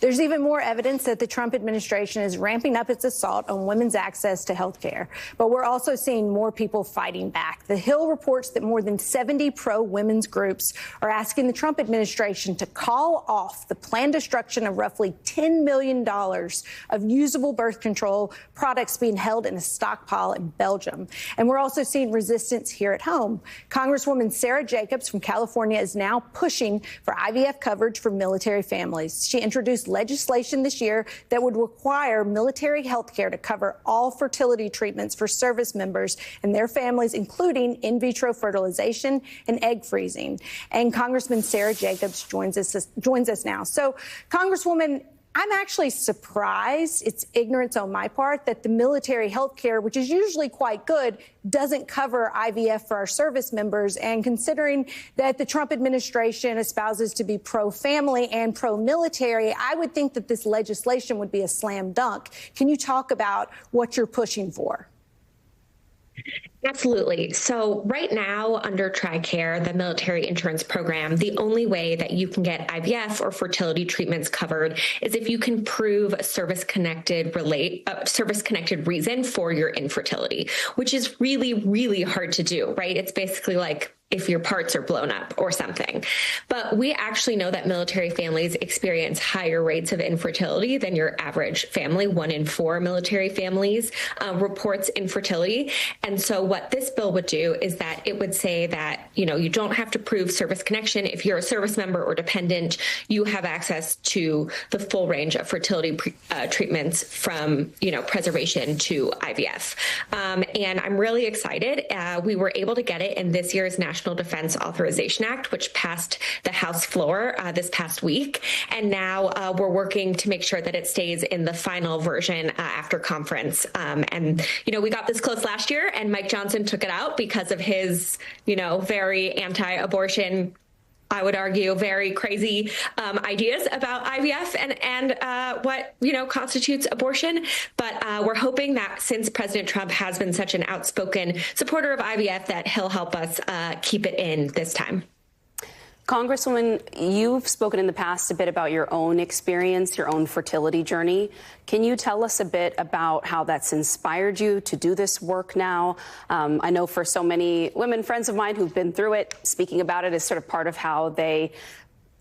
There's even more evidence that the Trump administration is ramping up its assault on women's access to health care. But we're also seeing more people fighting back. The Hill reports that more than 70 pro-women's groups are asking the Trump administration to call off the planned destruction of roughly $10 million of usable birth control products being held in a stockpile in Belgium. And we're also seeing resistance here at home. Congresswoman Sara Jacobs from California is now pushing for IVF coverage for military families. She introduced legislation this year that would require military health care to cover all fertility treatments for service members and their families, including in vitro fertilization and egg freezing. And Congressman Sara Jacobs joins us now. So, Congresswoman, I'm actually surprised, it's ignorance on my part, that the military health care, which is usually quite good, doesn't cover IVF for our service members. And considering that the Trump administration espouses to be pro-family and pro-military, I would think that this legislation would be a slam dunk. Can you talk about what you're pushing for? Absolutely. So right now, under TRICARE, the military insurance program, the only way that you can get IVF or fertility treatments covered is if you can prove a service-connected reason for your infertility, which is really, really hard to do, right? It's basically like if your parts are blown up or something. But we actually know that military families experience higher rates of infertility than your average family. 1 in 4 military families reports infertility. And so what this bill would do is that it would say that, you don't have to prove service connection. If you're a service member or dependent, you have access to the full range of fertility treatments from, preservation to IVF. And I'm really excited. We were able to get it in this year's National Defense Authorization Act, which passed the House floor this past week. And now we're working to make sure that it stays in the final version after conference. And we got this close last year, and Mike Johnson took it out because of his, very anti-abortion, I would argue, very crazy ideas about IVF and what, constitutes abortion. But we're hoping that since President Trump has been such an outspoken supporter of IVF, that he'll help us keep it in this time. Congresswoman, you've spoken in the past a bit about your own experience, your own fertility journey. Can you tell us a bit about how that's inspired you to do this work now? I know for so many women friends of mine who've been through it, speaking about it is sort of part of how they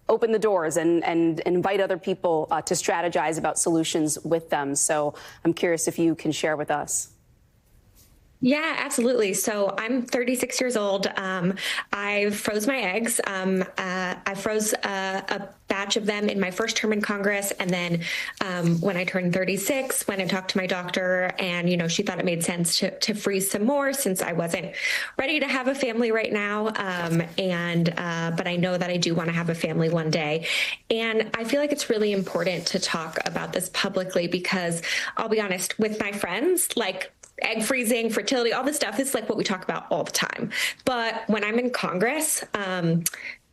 open the doors and invite other people to strategize about solutions with them. So I'm curious if you can share with us. Yeah, absolutely. So I'm 36 years old. I froze my eggs. I froze a batch of them in my first term in Congress. And then when I turned 36, went and talked to my doctor, and, she thought it made sense to freeze some more since I wasn't ready to have a family right now. But I know that I do want to have a family one day. And I feel like it's really important to talk about this publicly because I'll be honest, with my friends, like, egg freezing, fertility, all this stuff, it's like what we talk about all the time. But when I'm in Congress,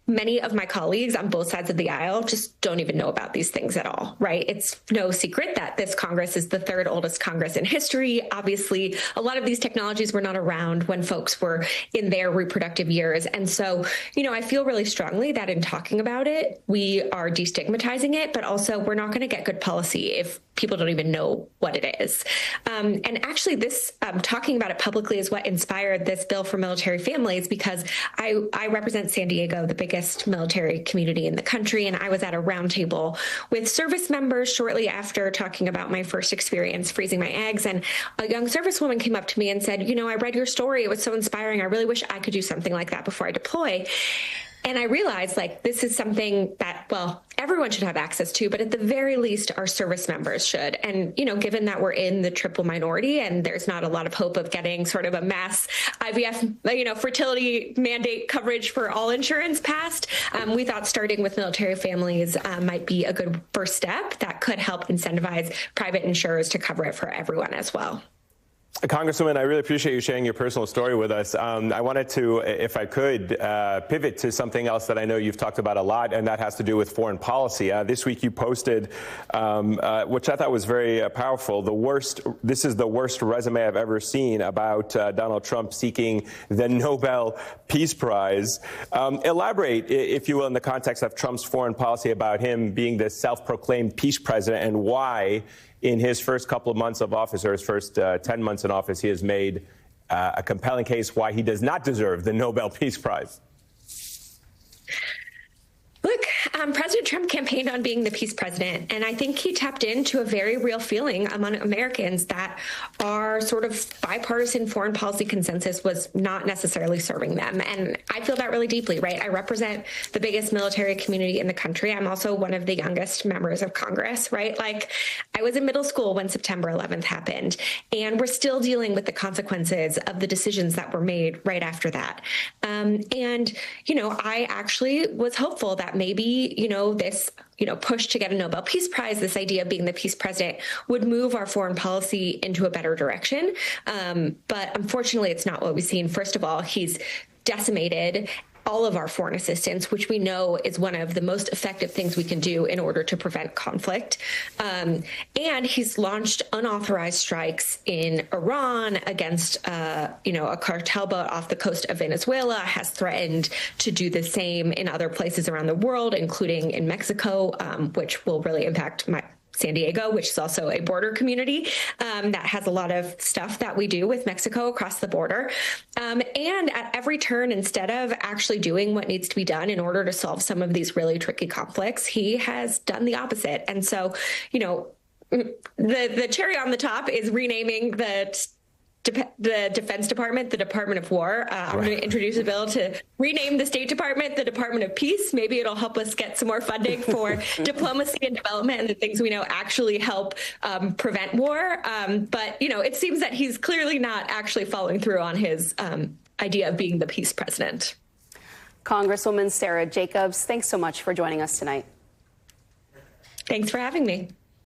many of my colleagues on both sides of the aisle just don't even know about these things at all, right? It's no secret that this Congress is the 3rd oldest Congress in history. Obviously, a lot of these technologies were not around when folks were in their reproductive years. And so, I feel really strongly that in talking about it, we are destigmatizing it, but also we're not going to get good policy if people don't even know what it is. And actually, this talking about it publicly is what inspired this bill for military families, because I represent San Diego, the biggest military community in the country. And I was at a roundtable with service members shortly after talking about my first experience freezing my eggs. And a young servicewoman came up to me and said, I read your story. It was so inspiring. I really wish I could do something like that before I deploy. And I realized, this is something that, everyone should have access to, but at the very least, our service members should. And, given that we're in the triple minority and there's not a lot of hope of getting sort of a mass IVF, fertility mandate coverage for all insurance passed, we thought starting with military families might be a good first step that could help incentivize private insurers to cover it for everyone as well. Congresswoman, I really appreciate you sharing your personal story with us. I wanted to, if I could, pivot to something else that I know you've talked about a lot, and that has to do with foreign policy. This week you posted, which I thought was very powerful, this is the worst resume I've ever seen about Donald Trump seeking the Nobel Peace Prize. Elaborate, if you will, in the context of Trump's foreign policy about him being the self-proclaimed peace president, and why in his first couple of months of office, or his first 10 months in office, he has made a compelling case why he does not deserve the Nobel Peace Prize. Look, President Trump campaigned on being the peace president, and I think he tapped into a very real feeling among Americans that our sort of bipartisan foreign policy consensus was not necessarily serving them. And I feel that really deeply, right? I represent the biggest military community in the country. I'm also one of the youngest members of Congress, right? Like, I was in middle school when September 11th happened, and we're still dealing with the consequences of the decisions that were made right after that. I actually was hopeful that maybe, this, push to get a Nobel Peace Prize, this idea of being the peace president, would move our foreign policy into a better direction. But unfortunately, it's not what we've seen. First of all, he's decimated all of our foreign assistance, which we know is one of the most effective things we can do in order to prevent conflict. And he's launched unauthorized strikes in Iran against, a cartel boat off the coast of Venezuela, has threatened to do the same in other places around the world, including in Mexico, which will really impact San Diego, which is also a border community that has a lot of stuff that we do with Mexico across the border. And at every turn, instead of actually doing what needs to be done in order to solve some of these really tricky conflicts, he has done the opposite. And so, the cherry on the top is renaming the Defense Department, the Department of War. I'm going to introduce a bill to rename the State Department the Department of Peace. Maybe it'll help us get some more funding for diplomacy and development and the things we know actually help prevent war. But, it seems that he's clearly not actually following through on his idea of being the peace president. Congresswoman Sara Jacobs, thanks so much for joining us tonight. Thanks for having me.